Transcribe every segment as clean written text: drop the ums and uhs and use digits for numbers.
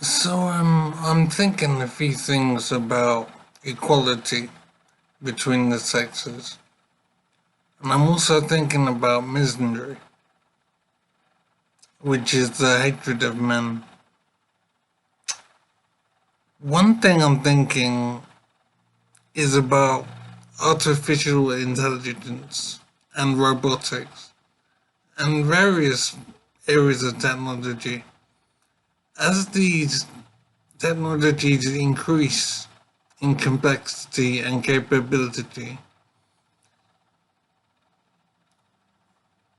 I'm thinking a few things about equality between the sexes, and I'm also thinking about misandry, which is the hatred of men. One thing I'm thinking is about artificial intelligence and robotics and various areas of technology. As these technologies increase in complexity and capability,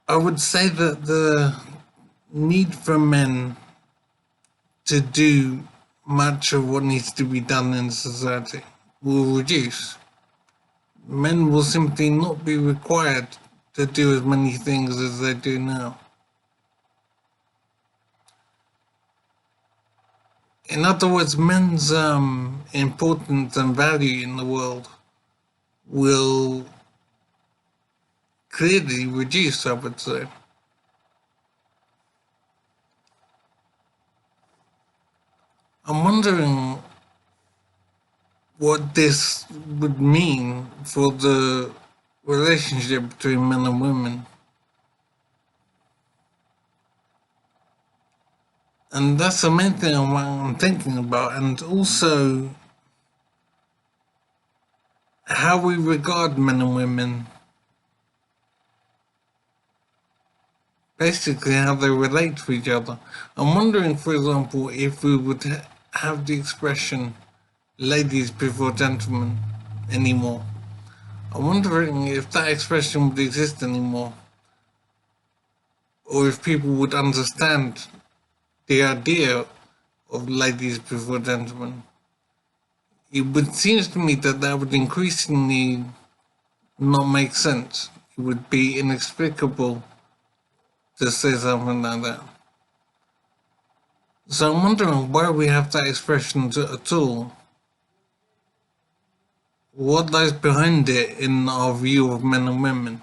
I would say that the need for men to do much of what needs to be done in society will reduce. Men will simply not be required to do as many things as they do now. In other words, men's importance and value in the world will clearly reduce, I would say. I'm wondering what this would mean for the relationship between men and women. And that's the main thing I'm thinking about, and also how we regard men and women. Basically, how they relate to each other. I'm wondering, for example, if we would have the expression ladies before gentlemen anymore. I'm wondering if that expression would exist anymore, or if people would understand the idea of ladies before gentlemen. It would seems to me that that would increasingly not make sense. It would be inexplicable to say something like that. So I'm wondering why we have that expression at all. What lies behind it in our view of men and women?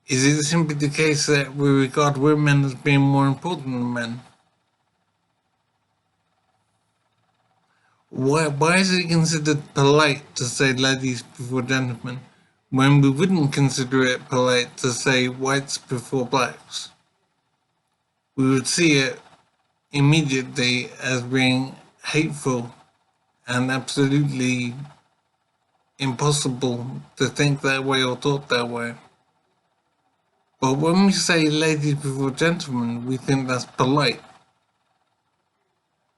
Is it simply the case that we regard women as being more important than men? Why is it considered polite to say ladies before gentlemen when we wouldn't consider it polite to say whites before blacks? We would see it immediately as being hateful and absolutely impossible to think that way or thought that way. But when we say ladies before gentlemen, we think that's polite.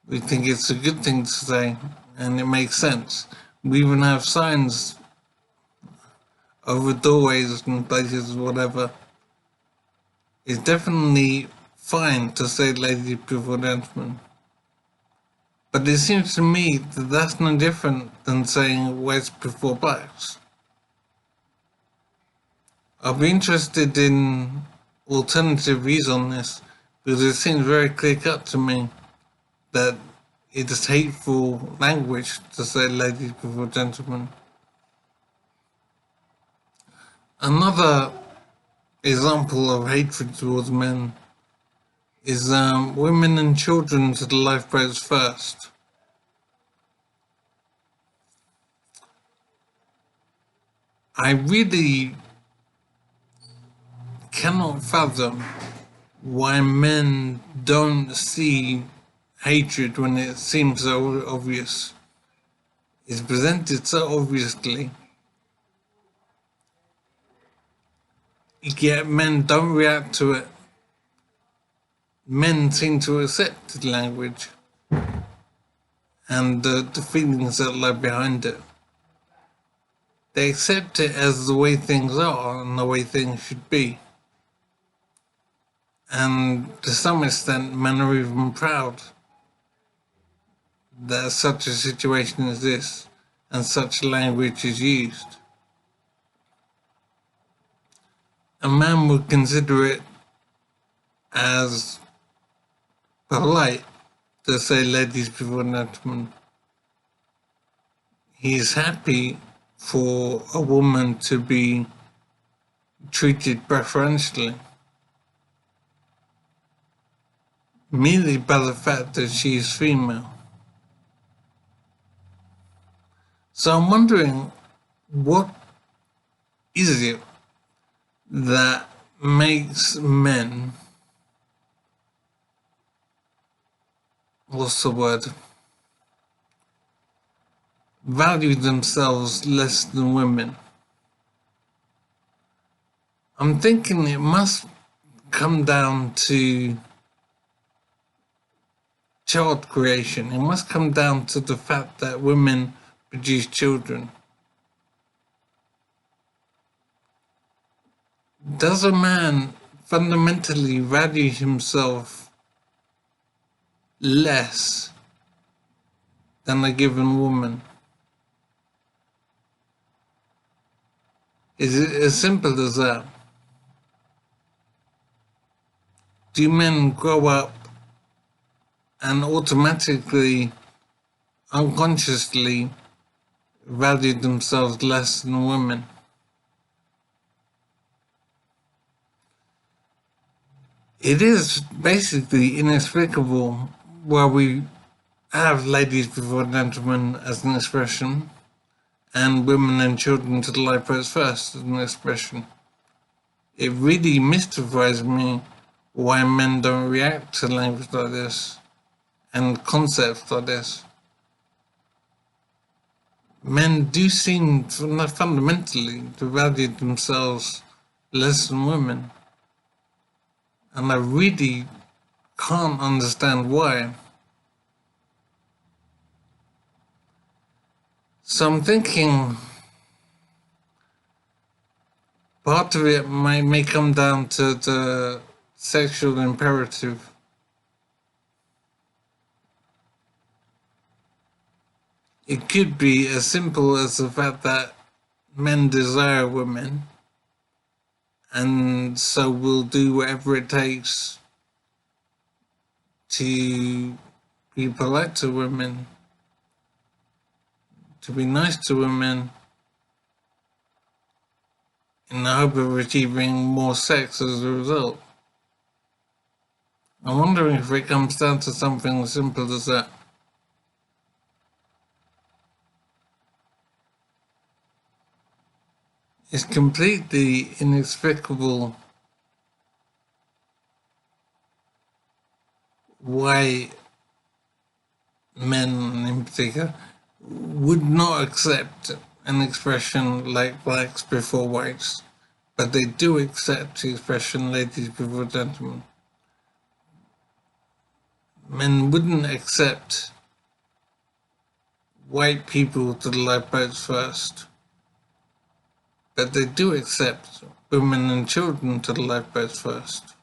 We think it's a good thing to say, and it makes sense. We even have signs over doorways and places, whatever. It's definitely fine to say ladies before gentlemen. But it seems to me that that's no different than saying whites before blacks. I'll be interested in alternative views on this because it seems very clear cut to me that it is hateful language to say ladies before gentlemen. Another example of hatred towards men is women and children to the lifeboats first. I really cannot fathom why men don't see hatred when it seems so obvious. It's presented so obviously, yet men don't react to it. Men seem to accept the language and the feelings that lie behind it. They accept it as the way things are and the way things should be. And to some extent, men are even proud that such a situation exists and such language is used. A man would consider it as polite to say ladies before gentlemen. He is happy for a woman to be treated preferentially. merely by the fact that she is female. So I'm wondering, what is it that makes men, what's the word, value themselves less than women? I'm thinking it must come down to child creation. It must come down to the fact that women produce children. Does a man fundamentally value himself less than a given woman? Is it as simple as that? Do men grow up and automatically, unconsciously value themselves less than women? It is basically inexplicable why we have ladies before gentlemen as an expression, and women and children to the lifeboats first as an expression. It really mystifies me why men don't react to language like this and concepts like this. Men do seem fundamentally to value themselves less than women, and I really can't understand why. So I'm thinking part of it may come down to the sexual imperative. It could be as simple as the fact that men desire women, and so will do whatever it takes to be polite to women, to be nice to women, in the hope of achieving more sex as a result. I'm wondering if it comes down to something as simple as that. It's completely inexplicable why men in particular would not accept an expression like blacks before whites, but they do accept the expression ladies before gentlemen. Men wouldn't accept white people to the lifeboats first, but they do accept women and children to the lifeboats first.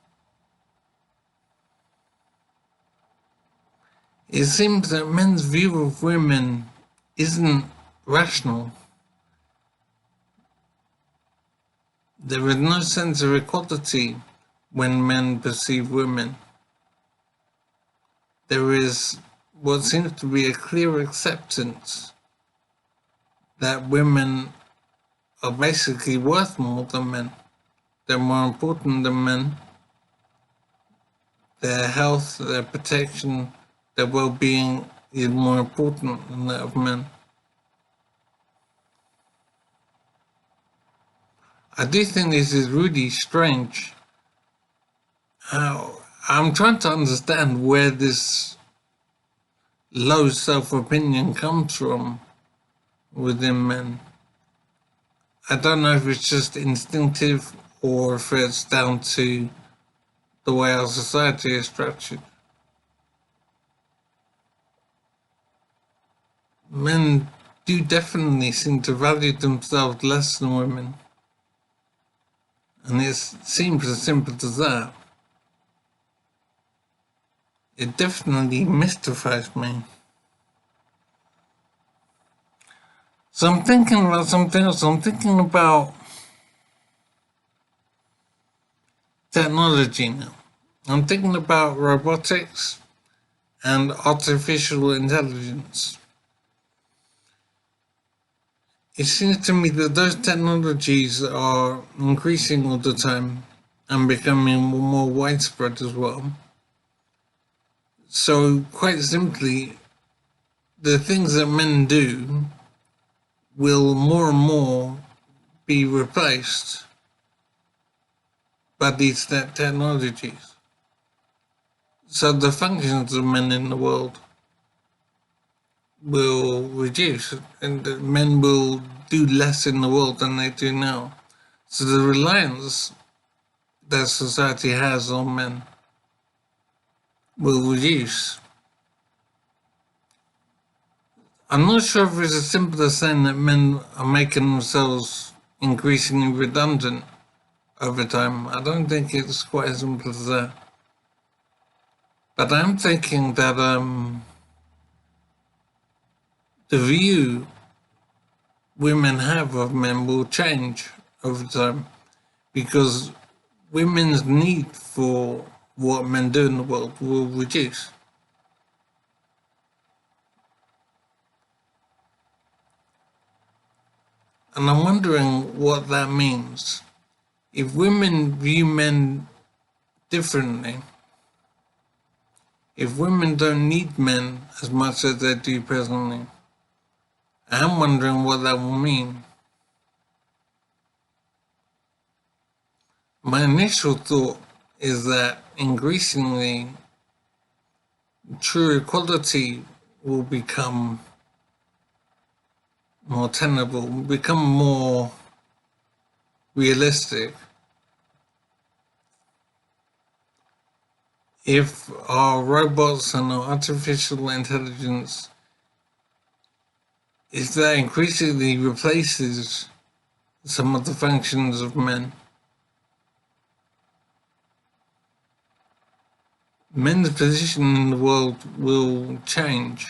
It seems that men's view of women isn't rational. There is no sense of equality when men perceive women. There is what seems to be a clear acceptance that women are basically worth more than men. They're more important than men. Their health, their protection, their well-being is more important than that of men. I do think this is really strange. I'm trying to understand where this low self-opinion comes from within men. I don't know if it's just instinctive or if it's down to the way our society is structured. Men do definitely seem to value themselves less than women. And it seems as simple as that. It definitely mystifies me. So I'm thinking about something else. I'm thinking about technology now. I'm thinking about robotics and artificial intelligence. It seems to me that those technologies are increasing all the time and becoming more widespread as well. So, quite simply, the things that men do will more and more be replaced by these technologies. So, the functions of men in the world will reduce, and men will do less in the world than they do now. So, the reliance that society has on men will reduce. I'm not sure if it's as simple as saying that men are making themselves increasingly redundant over time. I don't think it's quite as simple as that. But I'm thinking that the view women have of men will change over time because women's need for what men do in the world will reduce. And I'm wondering what that means. If women view men differently, if women don't need men as much as they do presently, I'm wondering what that will mean. My initial thought is that increasingly true equality will become more tenable, become more realistic if our robots and our artificial intelligence, if that increasingly replaces some of the functions of men. Men's position in the world will change,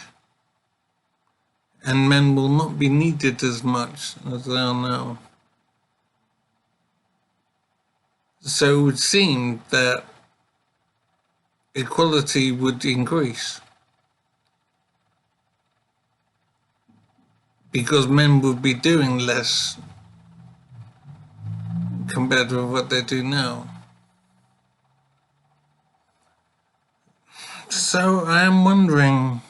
and men will not be needed as much as they are now. So it would seem that equality would increase because men would be doing less compared to what they do now. So I am wondering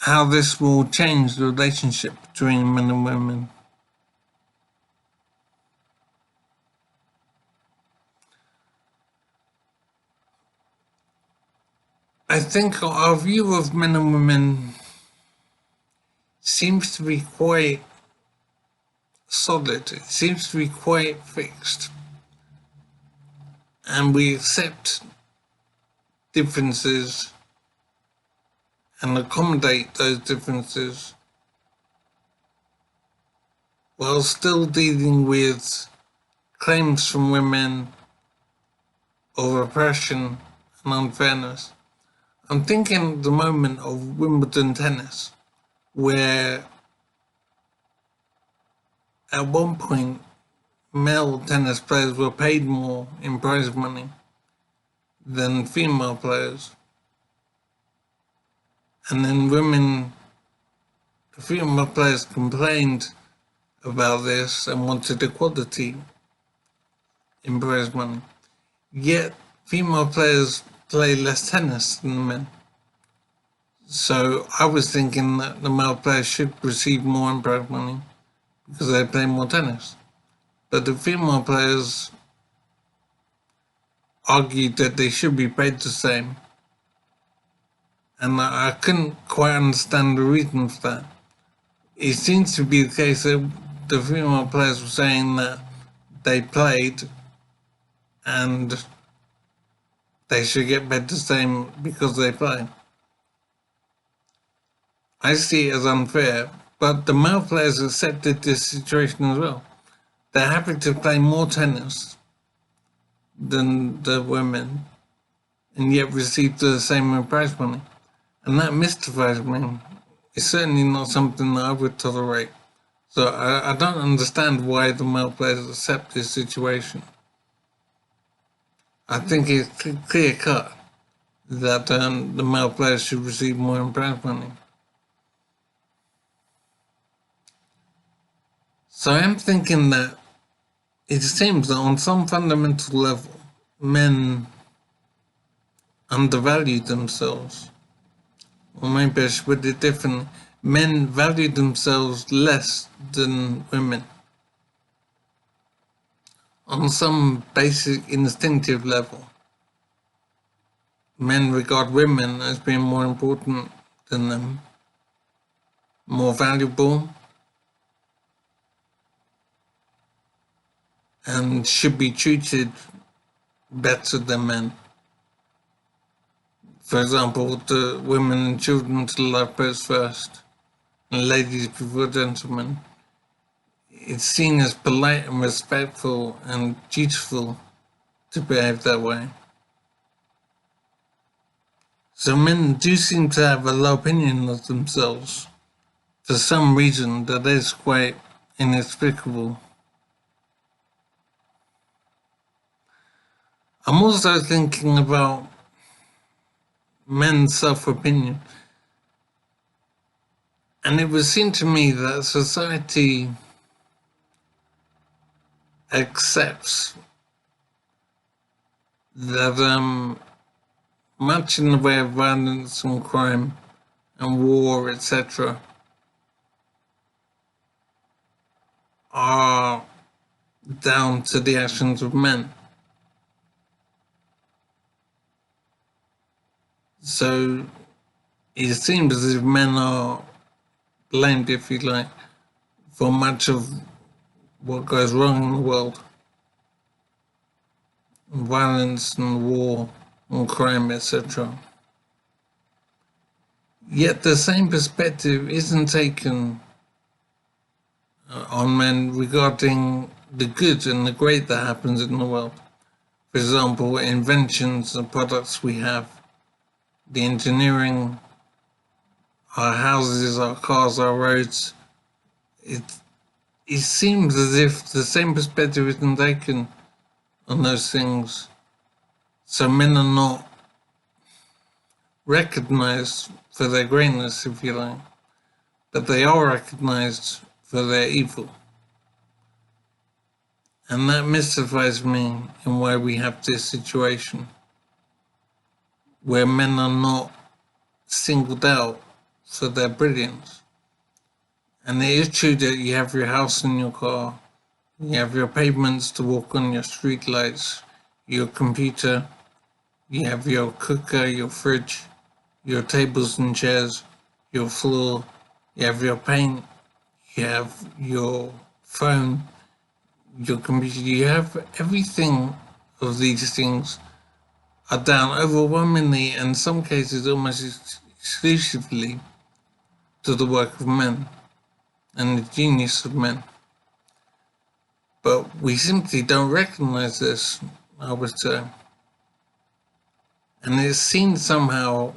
how this will change the relationship between men and women. I think our view of men and women seems to be quite solid, it seems to be quite fixed, and we accept differences and accommodate those differences while still dealing with claims from women of oppression and unfairness. I'm thinking at the moment of Wimbledon tennis, where at one point male tennis players were paid more in prize money than female players. And then the female players complained about this and wanted equality in prize money. Yet female players play less tennis than men. So I was thinking that the male players should receive more in prize money because they play more tennis. But the female players argued that they should be paid the same. And I couldn't quite understand the reason for that. It seems to be the case that the female players were saying that they played and they should get paid the same because they play. I see it as unfair, but the male players accepted this situation as well. They're happy to play more tennis than the women and yet receive the same prize money. And that mystifies me. It's certainly not something that I would tolerate. So I don't understand why the male players accept this situation. I think it's clear cut that the male players should receive more in prize money. So I'm thinking that it seems that on some fundamental level, men undervalue themselves. Or maybe I should put it differently. Men value themselves less than women. On some basic instinctive level. Men regard women as being more important than them, more valuable, and should be treated better than men. For example, the women and children to the lifeboats first, and ladies before gentlemen. It's seen as polite and respectful and dutiful to behave that way. So men do seem to have a low opinion of themselves for some reason that is quite inexplicable. I'm also thinking about men's self-opinion. And it would seem to me that society accepts that much in the way of violence and crime and war, etc., are down to the actions of men. So it seems as if men are blamed, if you like, for much of what goes wrong in the world. Violence and war and crime, etc. Yet the same perspective isn't taken on men regarding the good and the great that happens in the world. For example, inventions and products we have, the engineering, our houses, our cars, our roads. It seems as if the same perspective isn't taken on those things. So men are not recognized for their greatness, if you like, but they are recognized for their evil. And that mystifies me in why we have this situation where men are not singled out for their brilliance. And it is true that you have your house and your car, you have your pavements to walk on, your street lights, your computer, you have your cooker, your fridge, your tables and chairs, your floor, you have your paint, you have your phone, your computer, you have everything of these things are down overwhelmingly, and in some cases almost exclusively, to the work of men and the genius of men. But we simply don't recognize this, I would say. And it's seen somehow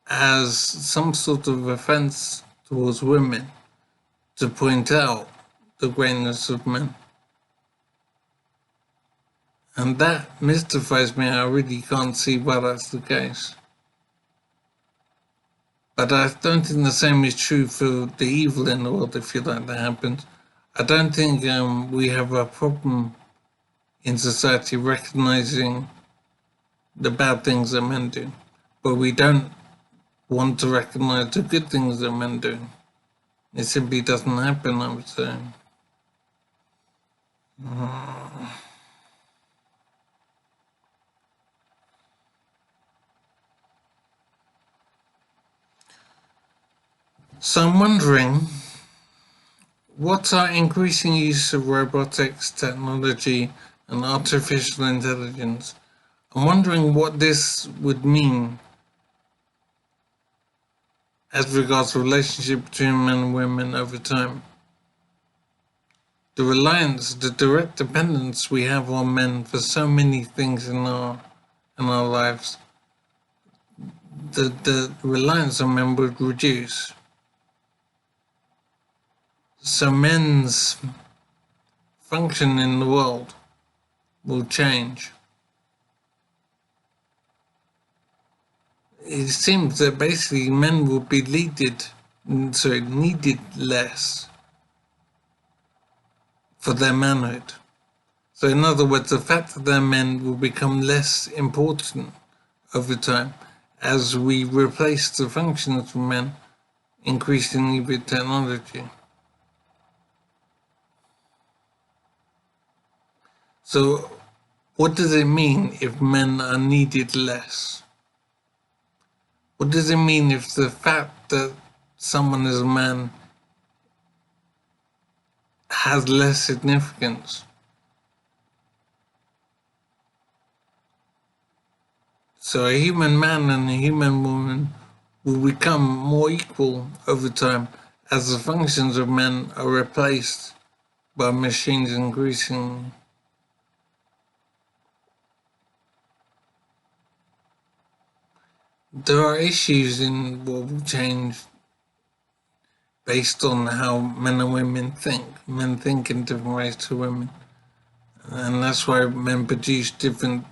as some sort of offense towards women to point out the greatness of men. And that mystifies me. I really can't see why that's the case. But I don't think the same is true for the evil in the world, if you like, that happens. I don't think we have a problem in society recognizing the bad things that men do, but we don't want to recognize the good things that men do. It simply doesn't happen, I would say. So I'm wondering, what our increasing use of robotics, technology, and artificial intelligence, I'm wondering what this would mean as regards the relationship between men and women over time. The reliance, the direct dependence we have on men for so many things in our lives, the reliance on men would reduce. So men's function in the world will change. It seems that basically men will be needed less for their manhood. So in other words, the fact that they're men will become less important over time as we replace the functions of men increasingly with technology. So, what does it mean if men are needed less? What does it mean if the fact that someone is a man has less significance? So a human man and a human woman will become more equal over time as the functions of men are replaced by machines increasingly. There are issues in what will change based on how men and women think. Men think in different ways to women. And that's why men produce different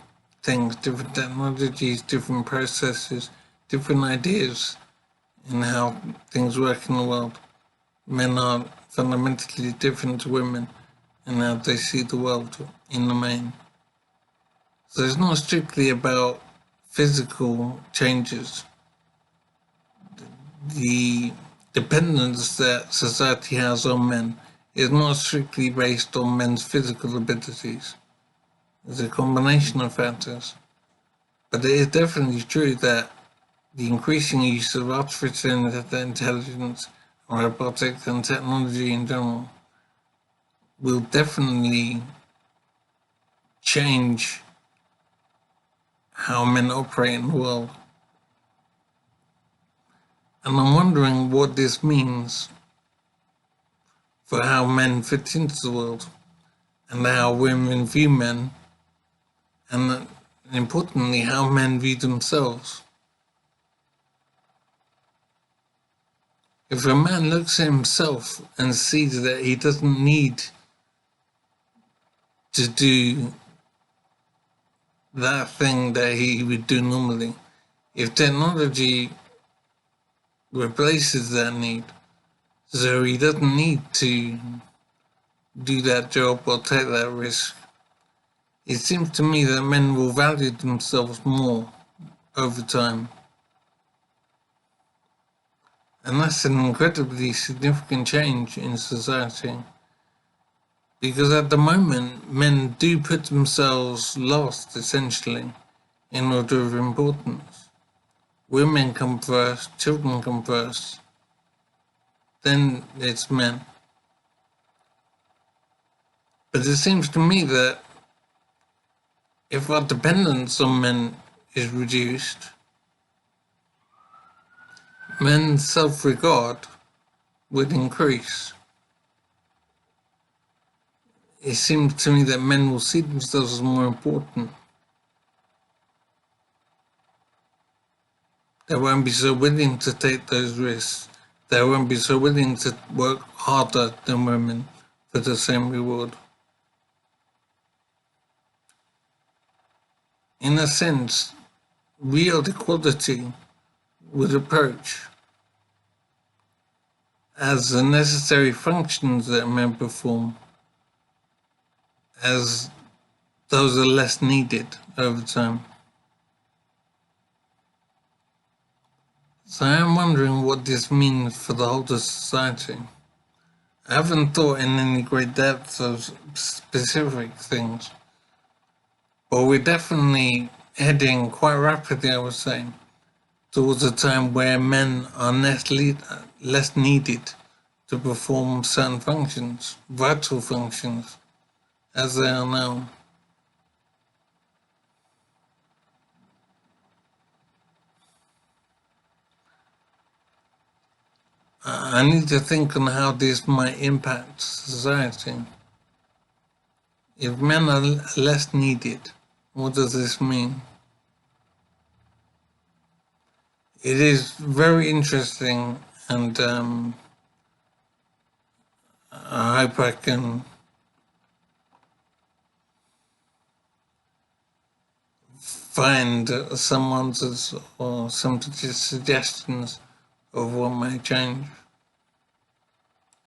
things, different technologies, different processes, different ideas in how things work in the world. Men are fundamentally different to women in how they see the world in the main. So it's not strictly about physical changes. The dependence that society has on men is not strictly based on men's physical abilities. It's a combination of factors. But it is definitely true that the increasing use of artificial intelligence, robotics, and technology in general will definitely change how men operate in the world. And I'm wondering what this means for how men fit into the world and how women view men, and importantly, how men view themselves. If a man looks at himself and sees that he doesn't need to do that thing that he would do normally, if technology replaces that need, so he doesn't need to do that job or take that risk, it seems to me that men will value themselves more over time. And that's an incredibly significant change in society. Because at the moment, men do put themselves last, essentially, in order of importance. Women come first, children come first, then it's men. But it seems to me that if our dependence on men is reduced, men's self-regard would increase. It seems to me that men will see themselves as more important. They won't be so willing to take those risks. They won't be so willing to work harder than women for the same reward. In a sense, real equality would approach as the necessary functions that men perform, as those are less needed over time. So I'm wondering what this means for the whole of society. I haven't thought in any great depth of specific things, but we're definitely heading quite rapidly, I would say, towards a time where men are less needed to perform certain functions, vital functions, as they are now. I need to think on how this might impact society. If men are less needed, what does this mean? It is very interesting, and I hope I can find some answers or some suggestions of what may change.